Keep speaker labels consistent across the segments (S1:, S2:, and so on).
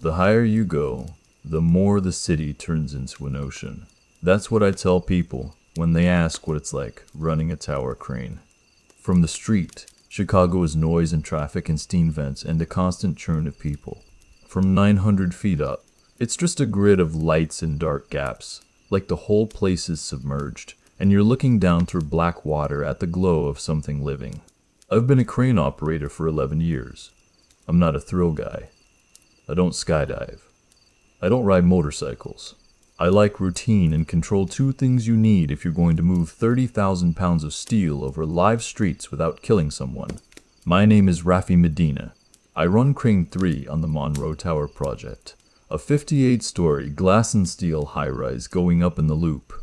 S1: The higher you go, the more the city turns into an ocean. That's what I tell people when they ask what it's like running a tower crane. From the street, Chicago is noise and traffic and steam vents and a constant churn of people. From 900 feet up, it's just a grid of lights and dark gaps, like the whole place is submerged, and you're looking down through black water at the glow of something living. I've been a crane operator for 11 years. I'm not a thrill guy. I don't skydive. I don't ride motorcycles. I like routine and control, two things you need if you're going to move 30,000 pounds of steel over live streets without killing someone. My name is Rafi Medina. I run Crane 3 on the Monroe Tower project, a 58-story glass and steel high-rise going up in the loop.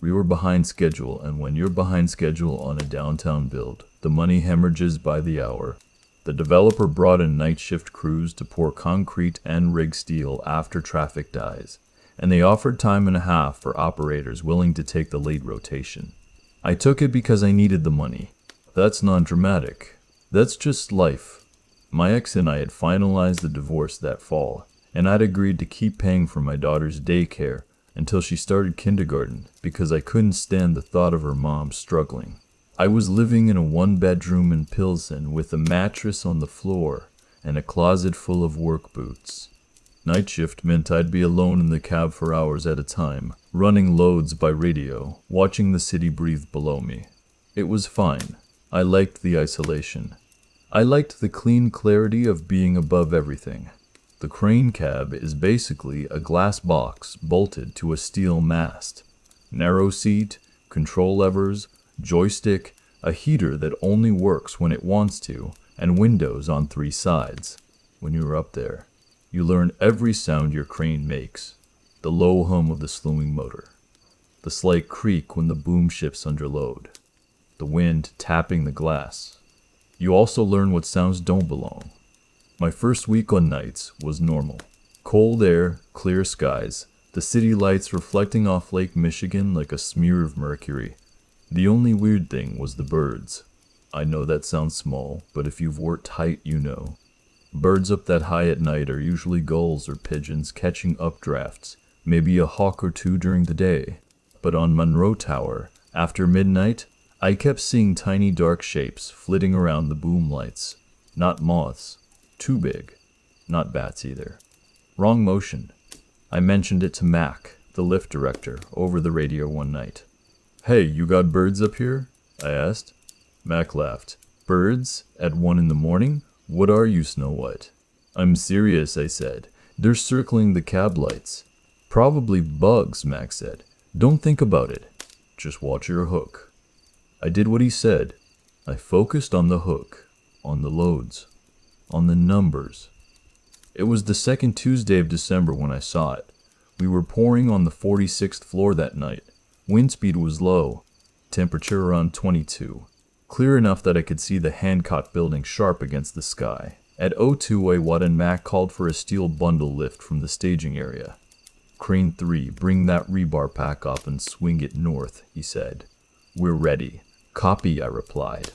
S1: We were behind schedule, and when you're behind schedule on a downtown build, the money hemorrhages by the hour. The developer brought in night shift crews to pour concrete and rig steel after traffic dies, and they offered time and a half for operators willing to take the late rotation. I took it because I needed the money. That's non-dramatic. That's just life. My ex and I had finalized the divorce that fall, and I'd agreed to keep paying for my daughter's daycare until she started kindergarten because I couldn't stand the thought of her mom struggling. I was living in a one-bedroom in Pilsen with a mattress on the floor and a closet full of work boots. Night shift meant I'd be alone in the cab for hours at a time, running loads by radio, watching the city breathe below me. It was fine. I liked the isolation. I liked the clean clarity of being above everything. The crane cab is basically a glass box bolted to a steel mast. Narrow seat, control levers, joystick, a heater that only works when it wants to, and windows on 3 sides. When you're up there, you learn every sound your crane makes. The low hum of the slewing motor. The slight creak when the boom shifts under load. The wind tapping the glass. You also learn what sounds don't belong. My first week on nights was normal. Cold air, clear skies, the city lights reflecting off Lake Michigan like a smear of mercury. The only weird thing was the birds. I know that sounds small, but if you've worked height, you know. Birds up that high at night are usually gulls or pigeons catching updrafts, maybe a hawk or two during the day. But on Monroe Tower, after midnight, I kept seeing tiny dark shapes flitting around the boom lights. Not moths. Too big. Not bats either. Wrong motion. I mentioned it to Mac, the lift director, over the radio one night. "Hey, you got birds up here?" I asked. Mac laughed. "Birds? At 1 in the morning? What are you, Snow White?" "I'm serious," I said. "They're circling the cab lights." "Probably bugs," Mac said. "Don't think about it. Just watch your hook." I did what he said. I focused on the hook, on the loads, on the numbers. It was the second Tuesday of December when I saw it. We were pouring on the 46th floor that night. Wind speed was low, temperature around 22. Clear enough that I could see the Hancock building sharp against the sky. At 02 Watt and Mac called for a steel bundle lift from the staging area. "Crane 3, bring that rebar pack up and swing it north," he said. "We're ready." "Copy," I replied.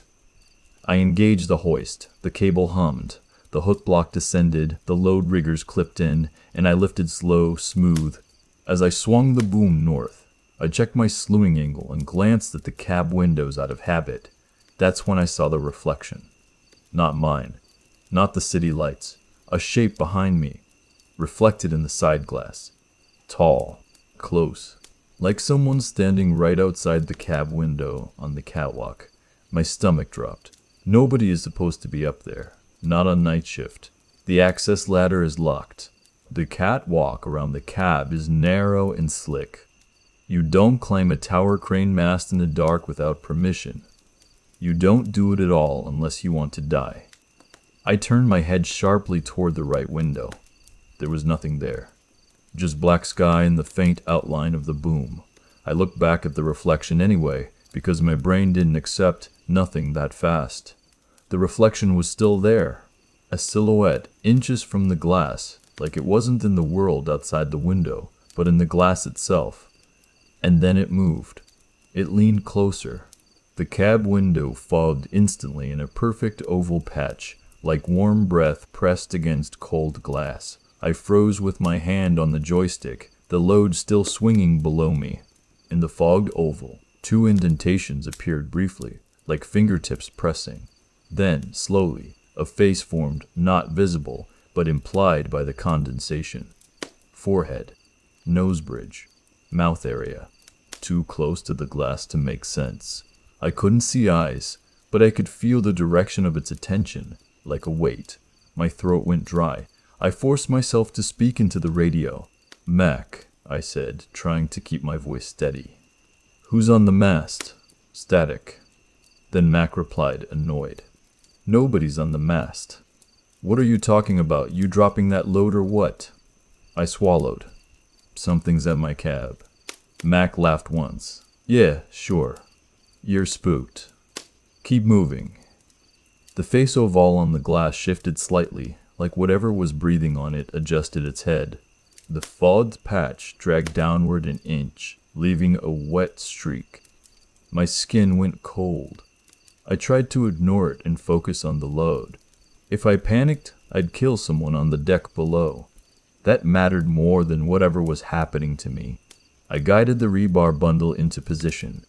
S1: I engaged the hoist, the cable hummed, the hook block descended, the load riggers clipped in, and I lifted slow, smooth. As I swung the boom north, I checked my slewing angle and glanced at the cab windows out of habit. That's when I saw the reflection. Not mine. Not the city lights. A shape behind me, reflected in the side glass. Tall. Close. Like someone standing right outside the cab window on the catwalk. My stomach dropped. Nobody is supposed to be up there. Not on night shift. The access ladder is locked. The catwalk around the cab is narrow and slick. You don't climb a tower crane mast in the dark without permission. You don't do it at all unless you want to die. I turned my head sharply toward the right window. There was nothing there. Just black sky and the faint outline of the boom. I looked back at the reflection anyway, because my brain didn't accept nothing that fast. The reflection was still there. A silhouette, inches from the glass, like it wasn't in the world outside the window, but in the glass itself. And then it moved. It leaned closer. The cab window fogged instantly in a perfect oval patch, like warm breath pressed against cold glass. I froze with my hand on the joystick, the load still swinging below me. In the fogged oval, 2 indentations appeared briefly, like fingertips pressing. Then, slowly, a face formed, not visible, but implied by the condensation. Forehead, nose bridge, mouth area. Too close to the glass to make sense. I couldn't see eyes, but I could feel the direction of its attention, like a weight. My throat went dry. I forced myself to speak into the radio. "Mac," I said, trying to keep my voice steady. "Who's on the mast?" Static. Then Mac replied, annoyed. "Nobody's on the mast." "What are you talking about? You dropping that load or what?" I swallowed. "Something's at my cab." Mac laughed once. "Yeah, sure. You're spooked. Keep moving." The face oval on the glass shifted slightly, like whatever was breathing on it adjusted its head. The fogged patch dragged downward an inch, leaving a wet streak. My skin went cold. I tried to ignore it and focus on the load. If I panicked, I'd kill someone on the deck below. That mattered more than whatever was happening to me. I guided the rebar bundle into position.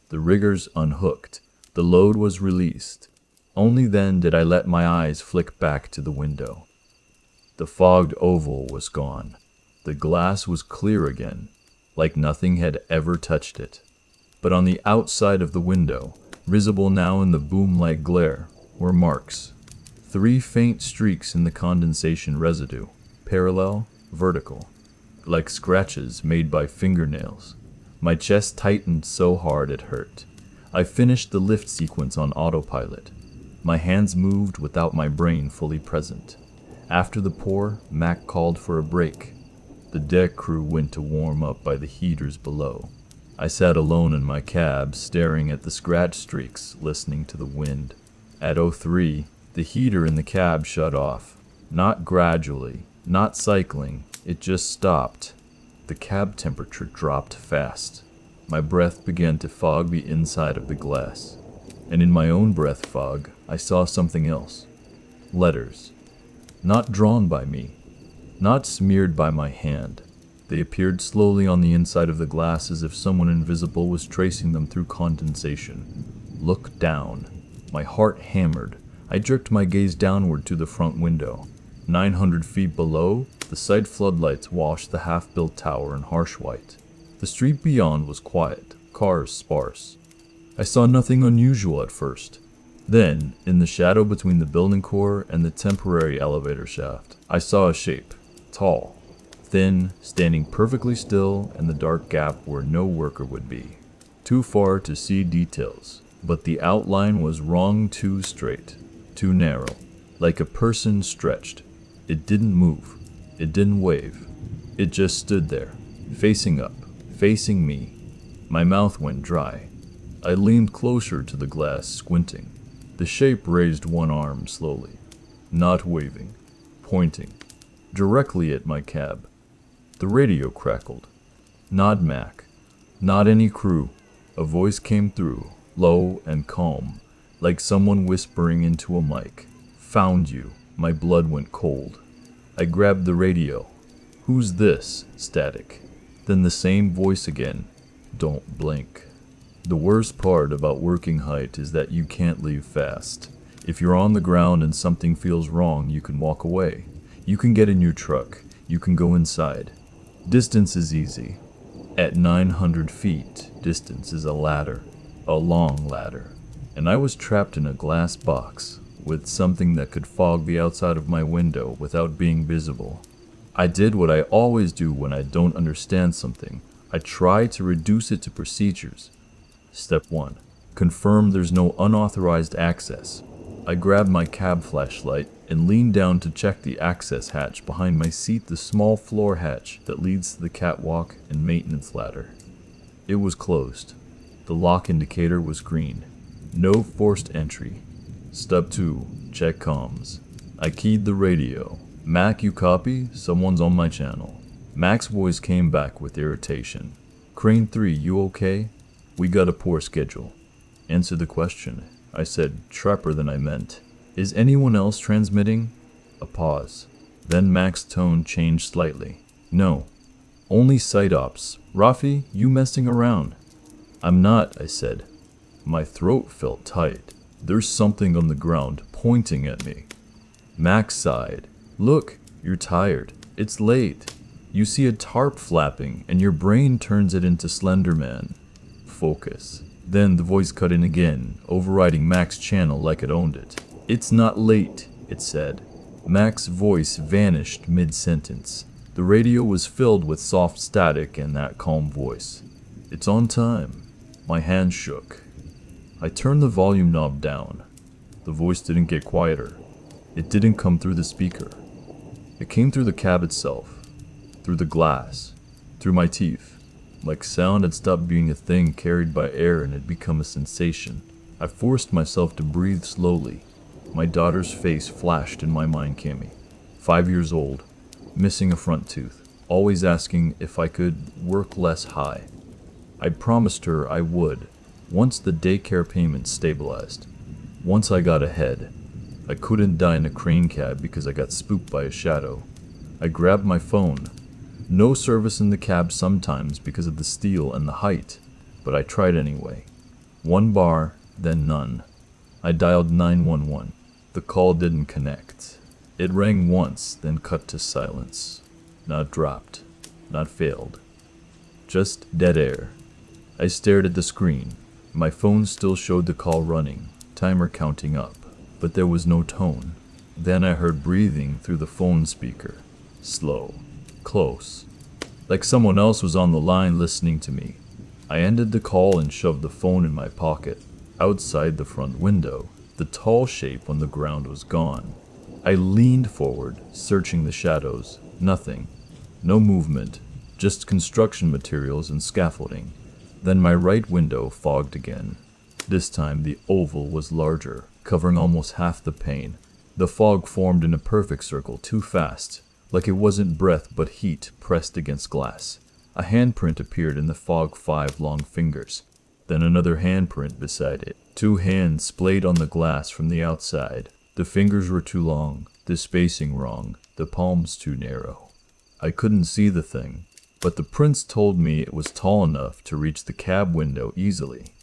S1: The riggers unhooked. The load was released. Only then did I let my eyes flick back to the window. The fogged oval was gone. The glass was clear again, like nothing had ever touched it. But on the outside of the window, visible now in the boom-like glare, were marks. 3 faint streaks in the condensation residue, parallel, vertical, like scratches made by fingernails. My chest tightened so hard it hurt. I finished the lift sequence on autopilot. My hands moved without my brain fully present. After the pour, Mac called for a break. The deck crew went to warm up by the heaters below. I sat alone in my cab, staring at the scratch streaks, listening to the wind. At 03, the heater in the cab shut off. Not gradually, not cycling, it just stopped. The cab temperature dropped fast. My breath began to fog the inside of the glass. And in my own breath fog, I saw something else. Letters. Not drawn by me. Not smeared by my hand. They appeared slowly on the inside of the glass as if someone invisible was tracing them through condensation. Look down. My heart hammered. I jerked my gaze downward to the front window. 900 feet below, the side floodlights washed the half-built tower in harsh white. The street beyond was quiet, cars sparse. I saw nothing unusual at first. Then, in the shadow between the building core and the temporary elevator shaft, I saw a shape, tall, thin, standing perfectly still in the dark gap where no worker would be. Too far to see details, but the outline was wrong, too straight, too narrow, like a person stretched. It didn't move. It didn't wave. It just stood there, facing up, facing me. My mouth went dry. I leaned closer to the glass, squinting. The shape raised one arm slowly, not waving, pointing, directly at my cab. The radio crackled. Not Mac, not any crew. A voice came through, low and calm, like someone whispering into a mic. "Found you." My blood went cold. I grabbed the radio. "Who's this?" Static. Then the same voice again. "Don't blink." The worst part about working height is that you can't leave fast. If you're on the ground and something feels wrong, you can walk away. You can get in your truck. You can go inside. Distance is easy. At 900 feet, distance is a ladder. A long ladder. And I was trapped in a glass box with something that could fog the outside of my window without being visible. I did what I always do when I don't understand something. I try to reduce it to procedures. Step 1. Confirm there's no unauthorized access. I grabbed my cab flashlight and leaned down to check the access hatch behind my seat, the small floor hatch that leads to the catwalk and maintenance ladder. It was closed. The lock indicator was green. No forced entry. Step 2. Check comms. I keyed the radio. "Mac, you copy? Someone's on my channel." Mac's voice came back with irritation. "Crane 3, you okay? We got a poor schedule." "Answer the question." I said, sharper than I meant. "Is anyone else transmitting?" A pause. Then Mac's tone changed slightly. No, only site ops. Rafi, you messing around? I'm not, I said. My throat felt tight. There's something on the ground pointing at me. Mac sighed. Look, you're tired. It's late. You see a tarp flapping, and your brain turns it into Slender Man. Focus. Then the voice cut in again, overriding Mac's channel like it owned it. It's not late, it said. Mac's voice vanished mid-sentence. The radio was filled with soft static and that calm voice. It's on time. My hand shook. I turned the volume knob down. The voice didn't get quieter. It didn't come through the speaker. It came through the cab itself, through the glass, through my teeth. Like sound had stopped being a thing carried by air and had become a sensation. I forced myself to breathe slowly. My daughter's face flashed in my mind, Cammy. 5 years old, missing a front tooth, always asking if I could work less high. I promised her I would, once the daycare payments stabilized. Once I got ahead. I couldn't die in a crane cab because I got spooked by a shadow. I grabbed my phone. No service in the cab sometimes because of the steel and the height, but I tried anyway. 1 bar, then none. I dialed 911. The call didn't connect. It rang once, then cut to silence. Not dropped, not failed. Just dead air. I stared at the screen. My phone still showed the call running, timer counting up, but there was no tone. Then I heard breathing through the phone speaker. Slow. Close. Like someone else was on the line listening to me. I ended the call and shoved the phone in my pocket. Outside the front window, the tall shape on the ground was gone. I leaned forward, searching the shadows. Nothing. No movement. Just construction materials and scaffolding. Then my right window fogged again. This time the oval was larger, covering almost half the pane. The fog formed in a perfect circle too fast, like it wasn't breath but heat pressed against glass. A handprint appeared in the fog, 5 long fingers. Then another handprint beside it. 2 hands splayed on the glass from the outside. The fingers were too long, the spacing wrong, the palms too narrow. I couldn't see the thing, but the prints told me it was tall enough to reach the cab window easily.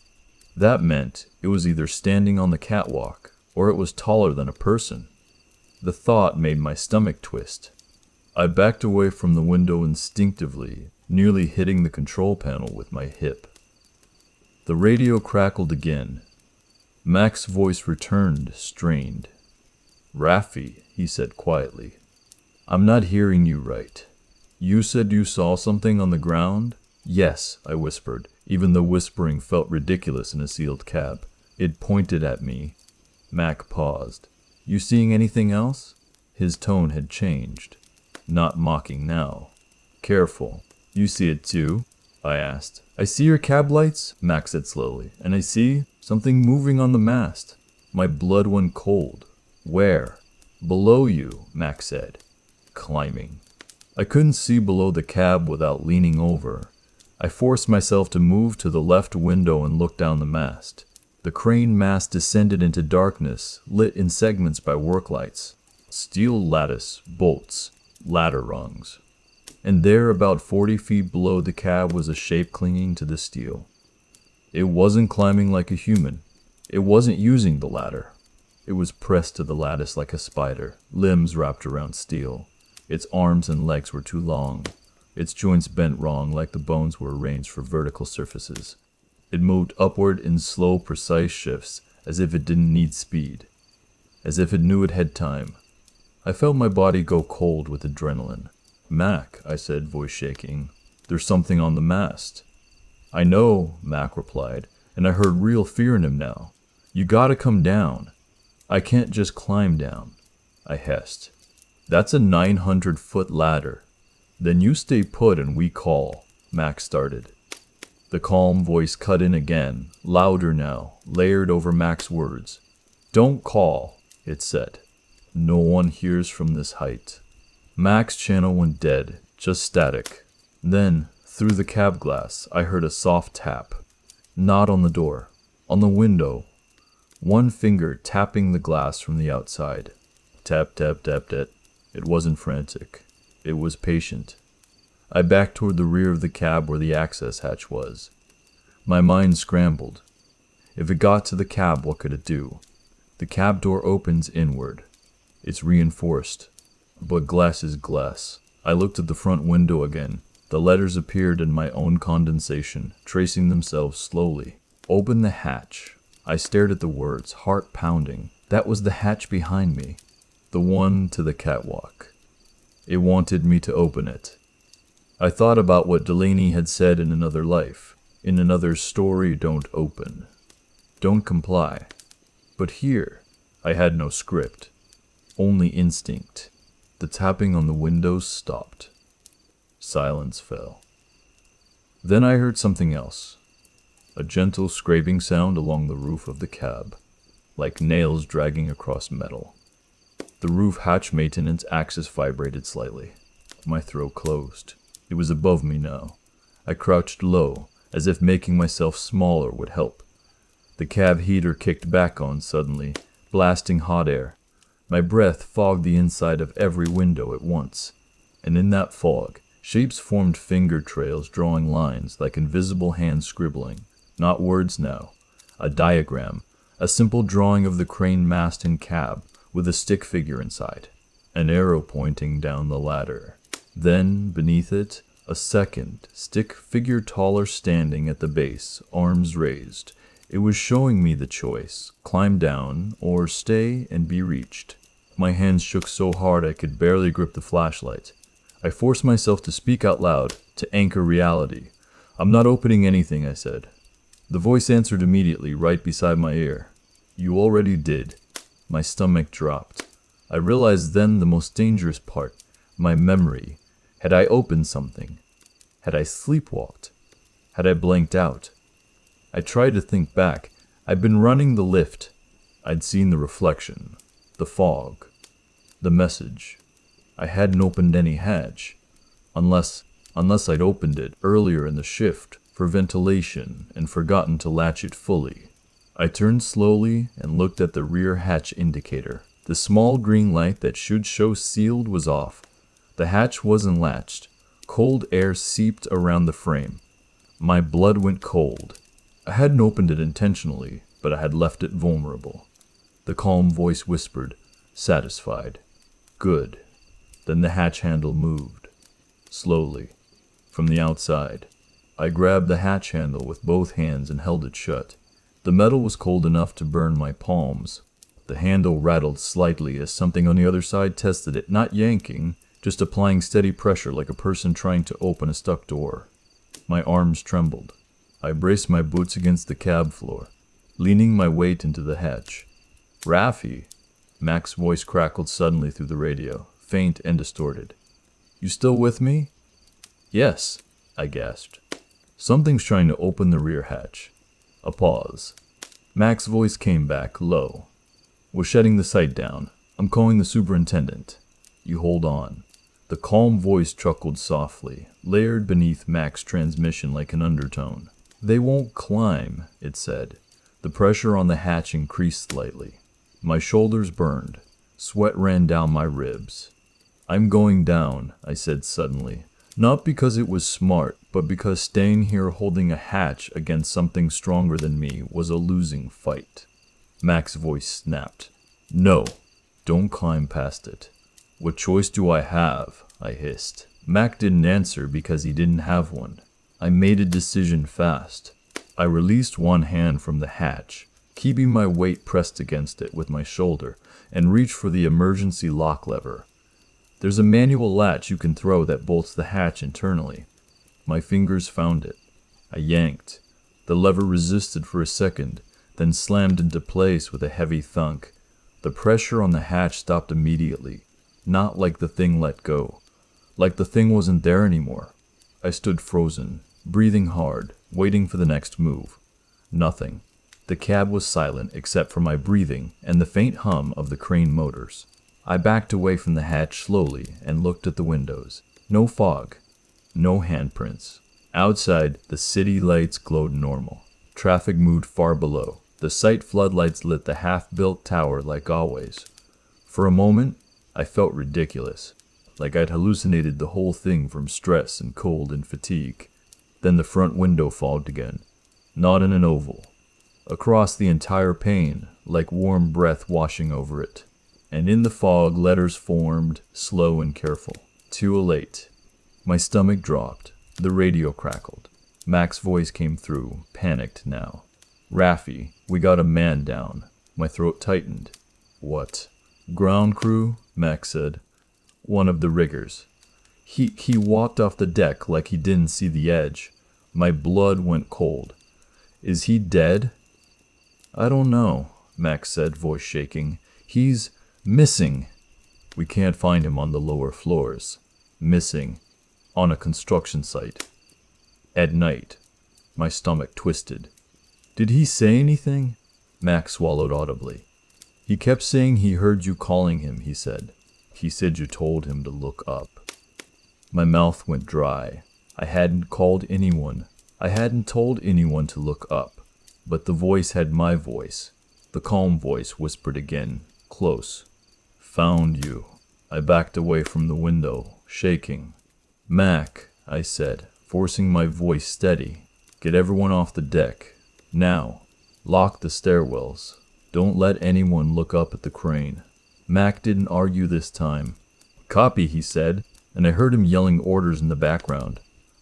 S1: That meant it was either standing on the catwalk, or it was taller than a person. The thought made my stomach twist. I backed away from the window instinctively, nearly hitting the control panel with my hip. The radio crackled again. Mac's voice returned, strained. Rafi, he said quietly. I'm not hearing you right. You said you saw something on the ground? Yes, I whispered, even though whispering felt ridiculous in a sealed cab. It pointed at me. Mac paused. You seeing anything else? His tone had changed. Not mocking now. Careful. You see it too? I asked. I see your cab lights, Mac said slowly, and I see something moving on the mast. My blood went cold. Where? Below you, Mac said. Climbing. I couldn't see below the cab without leaning over. I forced myself to move to the left window and look down the mast. The crane mast descended into darkness, lit in segments by work lights. Steel lattice, bolts, ladder rungs. And there, about 40 feet below the cab, was a shape clinging to the steel. It wasn't climbing like a human. It wasn't using the ladder. It was pressed to the lattice like a spider, limbs wrapped around steel. Its arms and legs were too long. Its joints bent wrong, like the bones were arranged for vertical surfaces. It moved upward in slow, precise shifts, as if it didn't need speed. As if it knew it had time. I felt my body go cold with adrenaline. Mac, I said, voice shaking. There's something on the mast. I know, Mac replied, and I heard real fear in him now. You gotta come down. I can't just climb down. I hissed. That's a 900-foot ladder. Then you stay put and we call, Mac started. The calm voice cut in again, louder now, layered over Mac's words. Don't call, it said. No one hears from this height. Mac's channel went dead, just static. Then, through the cab glass, I heard a soft tap. Not on the door, on the window. One finger tapping the glass from the outside. Tap, tap, tap, tap. It wasn't frantic. It was patient. I backed toward the rear of the cab where the access hatch was. My mind scrambled. If it got to the cab, what could it do? The cab door opens inward. It's reinforced. But glass is glass. I looked at the front window again. The letters appeared in my own condensation, tracing themselves slowly. Open the hatch. I stared at the words, heart pounding. That was the hatch behind me. The one to the catwalk. It wanted me to open it. I thought about what Delaney had said in another life. In another story, don't open. Don't comply. But here, I had no script. Only instinct. The tapping on the windows stopped. Silence fell. Then I heard something else. A gentle scraping sound along the roof of the cab, like nails dragging across metal. The roof hatch maintenance axis vibrated slightly. My throat closed. It was above me now. I crouched low, as if making myself smaller would help. The cab heater kicked back on suddenly, blasting hot air. My breath fogged the inside of every window at once, and in that fog, shapes formed finger trails drawing lines like invisible hands scribbling. Not words now. A diagram, a simple drawing of the crane mast and cab, with a stick figure inside. An arrow pointing down the ladder. Then, beneath it, a second, stick figure taller standing at the base, arms raised. It was showing me the choice, climb down, or stay and be reached. My hands shook so hard I could barely grip the flashlight. I forced myself to speak out loud, to anchor reality. I'm not opening anything, I said. The voice answered immediately, right beside my ear. You already did. My stomach dropped. I realized then the most dangerous part, my memory. Had I opened something? Had I sleepwalked? Had I blanked out? I tried to think back. I'd been running the lift. I'd seen the reflection, the fog, the message. I hadn't opened any hatch, unless I'd opened it earlier in the shift for ventilation and forgotten to latch it fully. I turned slowly and looked at the rear hatch indicator. The small green light that should show sealed was off. The hatch wasn't latched. Cold air seeped around the frame. My blood went cold. I hadn't opened it intentionally, but I had left it vulnerable. The calm voice whispered, satisfied. Good. Then the hatch handle moved. Slowly. From the outside. I grabbed the hatch handle with both hands and held it shut. The metal was cold enough to burn my palms. The handle rattled slightly as something on the other side tested it, not yanking, just applying steady pressure like a person trying to open a stuck door. My arms trembled. I braced my boots against the cab floor, leaning my weight into the hatch. Raffy, Mac's voice crackled suddenly through the radio, faint and distorted. You still with me? Yes, I gasped. Something's trying to open the rear hatch. A pause. Mac's voice came back, low. We're shutting the site down. I'm calling the superintendent. You hold on. The calm voice chuckled softly, layered beneath Mac's transmission like an undertone. They won't climb, it said. The pressure on the hatch increased slightly. My shoulders burned. Sweat ran down my ribs. I'm going down, I said suddenly. Not because it was smart, but because staying here holding a hatch against something stronger than me was a losing fight. Mac's voice snapped. No, don't climb past it. What choice do I have? I hissed. Mac didn't answer because he didn't have one. I made a decision fast. I released one hand from the hatch, keeping my weight pressed against it with my shoulder, and reached for the emergency lock lever. There's a manual latch you can throw that bolts the hatch internally. My fingers found it. I yanked. The lever resisted for a second, then slammed into place with a heavy thunk. The pressure on the hatch stopped immediately, not like the thing let go. Like the thing wasn't there anymore. I stood frozen, breathing hard, waiting for the next move. Nothing. The cab was silent except for my breathing and the faint hum of the crane motors. I backed away from the hatch slowly and looked at the windows. No fog. No handprints. Outside, the city lights glowed normal. Traffic moved far below. The site floodlights lit the half-built tower like always. For a moment, I felt ridiculous, like I'd hallucinated the whole thing from stress and cold and fatigue. Then the front window fogged again, not in an oval, across the entire pane, like warm breath washing over it. And in the fog, letters formed, slow and careful. Too late. My stomach dropped. The radio crackled. Mac's voice came through, panicked now. "Raffi, we got a man down." My throat tightened. "What?" "Ground crew," Mac said. "One of the riggers. He walked off the deck like he didn't see the edge." My blood went cold. "Is he dead?" "I don't know," Mac said, voice shaking. "He's missing." "We can't find him on the lower floors." "Missing. On a construction site. At night." My stomach twisted. "Did he say anything?" Mac swallowed audibly. "He kept saying he heard you calling him," he said. "He said you told him to look up." My mouth went dry. I hadn't called anyone. I hadn't told anyone to look up. But the voice had my voice. The calm voice whispered again, close. "Found you." I backed away from the window, shaking. "Mac," I said, forcing my voice steady. "Get everyone off the deck. Now. Lock the stairwells. Don't let anyone look up at the crane." Mac didn't argue this time. "Copy," he said, and I heard him yelling orders in the background.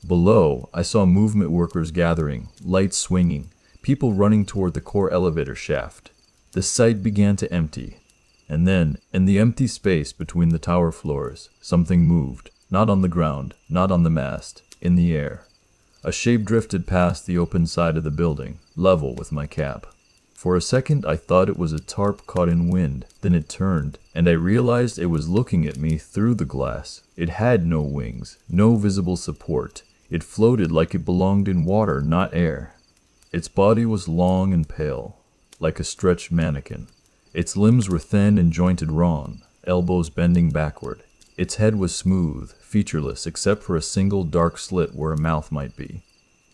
S1: Below, I saw movement workers gathering, lights swinging, people running toward the core elevator shaft. The site began to empty. And then, in the empty space between the tower floors, something moved. Not on the ground, not on the mast, in the air. A shape drifted past the open side of the building, level with my cab. For a second, I thought it was a tarp caught in wind. Then it turned, and I realized it was looking at me through the glass. It had no wings, no visible support. It floated like it belonged in water, not air. Its body was long and pale, like a stretched mannequin. Its limbs were thin and jointed wrong, elbows bending backward. Its head was smooth, featureless, except for a single dark slit where a mouth might be.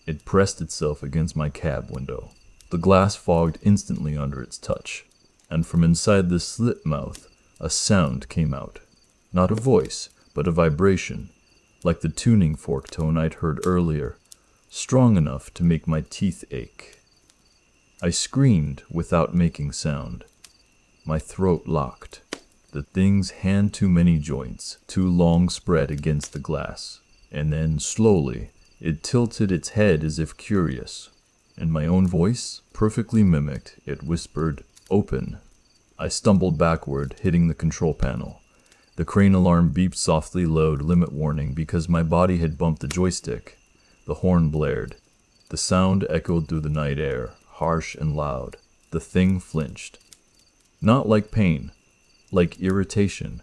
S1: It pressed itself against my cab window. The glass fogged instantly under its touch, and from inside the slit mouth, a sound came out. Not a voice, but a vibration, like the tuning fork tone I'd heard earlier, strong enough to make my teeth ache. I screamed without making sound. My throat locked. The thing's hand too many joints, too long spread against the glass. And then, slowly, it tilted its head as if curious. And my own voice, perfectly mimicked, it whispered, "Open." I stumbled backward, hitting the control panel. The crane alarm beeped softly loud limit warning because my body had bumped the joystick. The horn blared. The sound echoed through the night air, harsh and loud. The thing flinched. Not like pain, like irritation.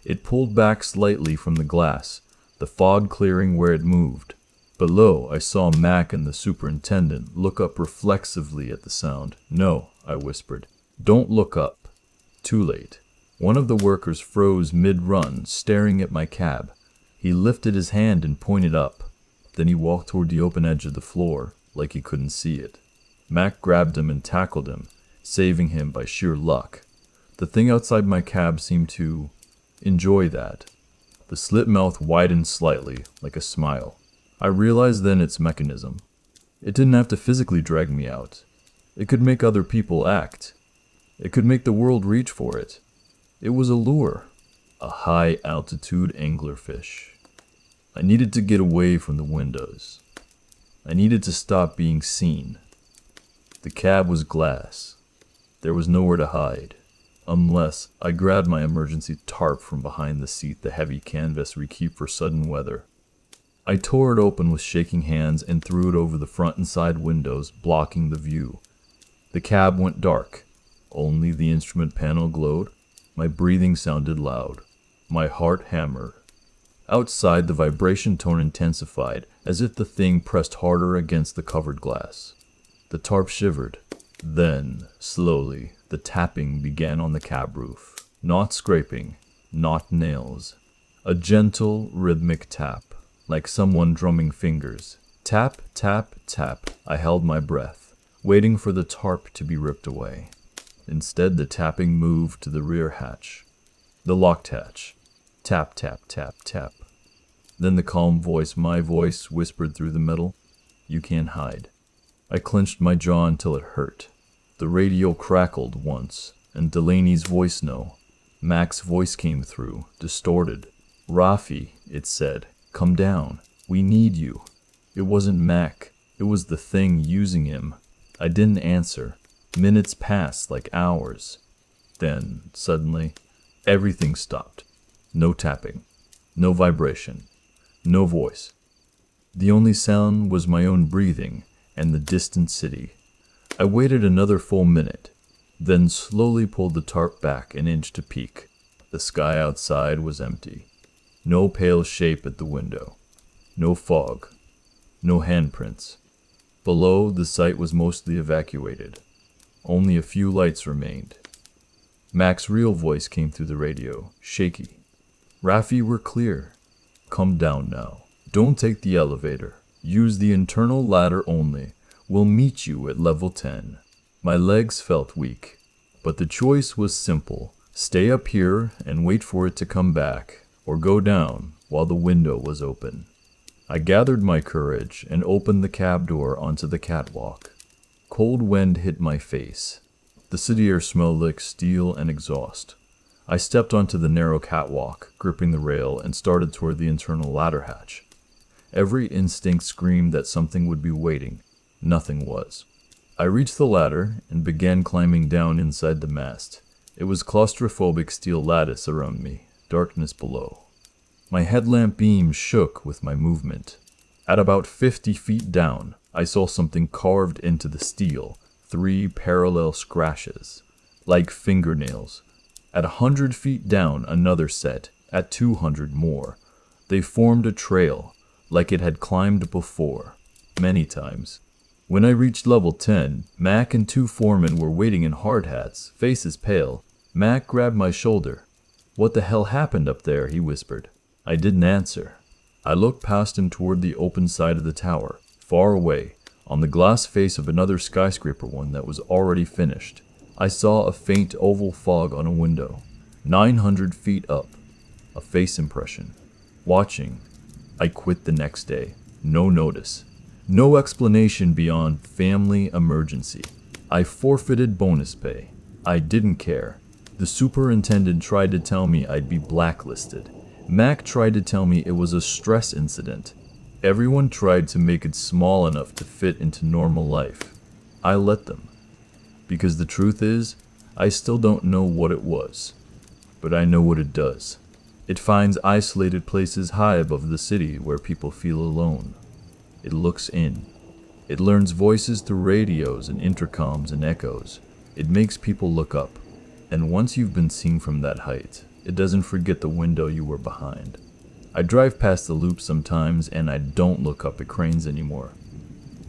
S1: It pulled back slightly from the glass, the fog clearing where it moved. Below, I saw Mac and the superintendent look up reflexively at the sound. "No," I whispered. "Don't look up." Too late. One of the workers froze mid-run, staring at my cab. He lifted his hand and pointed up. Then he walked toward the open edge of the floor, like he couldn't see it. Mac grabbed him and tackled him, saving him by sheer luck. The thing outside my cab seemed to enjoy that. The slit mouth widened slightly, like a smile. I realized then its mechanism. It didn't have to physically drag me out. It could make other people act. It could make the world reach for it. It was a lure. A high-altitude anglerfish. I needed to get away from the windows. I needed to stop being seen. The cab was glass. There was nowhere to hide. Unless I grabbed my emergency tarp from behind the seat, the heavy canvas we keep for sudden weather. I tore it open with shaking hands and threw it over the front and side windows, blocking the view. The cab went dark. Only the instrument panel glowed. My breathing sounded loud. My heart hammered. Outside, the vibration tone intensified, as if the thing pressed harder against the covered glass. The tarp shivered. Then, slowly, the tapping began on the cab roof. Not scraping, not nails. A gentle, rhythmic tap, like someone drumming fingers. Tap, tap, tap. I held my breath, waiting for the tarp to be ripped away. Instead, the tapping moved to the rear hatch. The locked hatch. Tap, tap, tap, tap. Then the calm voice, my voice, whispered through the metal. You can't hide. I clenched my jaw until it hurt. The radio crackled once, and Delaney's voice Mac's voice came through, distorted. Rafi, it said, come down. We need you. It wasn't Mac. It was the thing using him. I didn't answer. Minutes passed like hours. Then, suddenly, everything stopped. No tapping. No vibration. No voice. The only sound was my own breathing and the distant city. I waited another full minute, then slowly pulled the tarp back an inch to peek. The sky outside was empty. No pale shape at the window. No fog. No handprints. Below, the site was mostly evacuated. Only a few lights remained. Mac's real voice came through the radio, shaky. Rafi, we're clear. Come down now. Don't take the elevator. Use the internal ladder only. We'll meet you at level 10. My legs felt weak, but the choice was simple. Stay up here and wait for it to come back, or go down while the window was open. I gathered my courage and opened the cab door onto the catwalk. Cold wind hit my face. The city air smelled like steel and exhaust. I stepped onto the narrow catwalk, gripping the rail, and started toward the internal ladder hatch. Every instinct screamed that something would be waiting. Nothing was. I reached the ladder and began climbing down inside the mast. It was claustrophobic steel lattice around me, darkness below. My headlamp beam shook with my movement. At about 50 feet down, I saw something carved into the steel, 3 parallel scratches, like fingernails. At 100 feet down, another set, at 200 more. They formed a trail, like it had climbed before, many times. When I reached level 10, Mac and 2 foremen were waiting in hard hats, faces pale. Mac grabbed my shoulder. What the hell happened up there, he whispered. I didn't answer. I looked past him toward the open side of the tower, far away, on the glass face of another skyscraper one that was already finished. I saw a faint oval fog on a window, 900 feet up, a face impression. Watching, I quit the next day. No notice. No explanation beyond family emergency. I forfeited bonus pay. I didn't care. The superintendent tried to tell me I'd be blacklisted. Mac tried to tell me it was a stress incident. Everyone tried to make it small enough to fit into normal life. I let them. Because the truth is, I still don't know what it was. But I know what it does. It finds isolated places high above the city where people feel alone. It looks in. It learns voices through radios and intercoms and echoes. It makes people look up. And once you've been seen from that height, it doesn't forget the window you were behind. I drive past the loop sometimes and I don't look up at cranes anymore.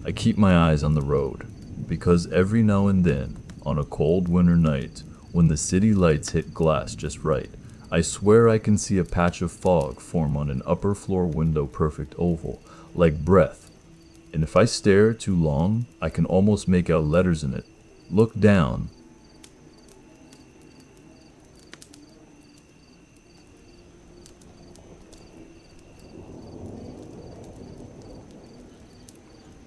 S1: I keep my eyes on the road, because every now and then, on a cold winter night, when the city lights hit glass just right, I swear I can see a patch of fog form on an upper floor window perfect oval, like breath. And if I stare too long, I can almost make out letters in it. Look down,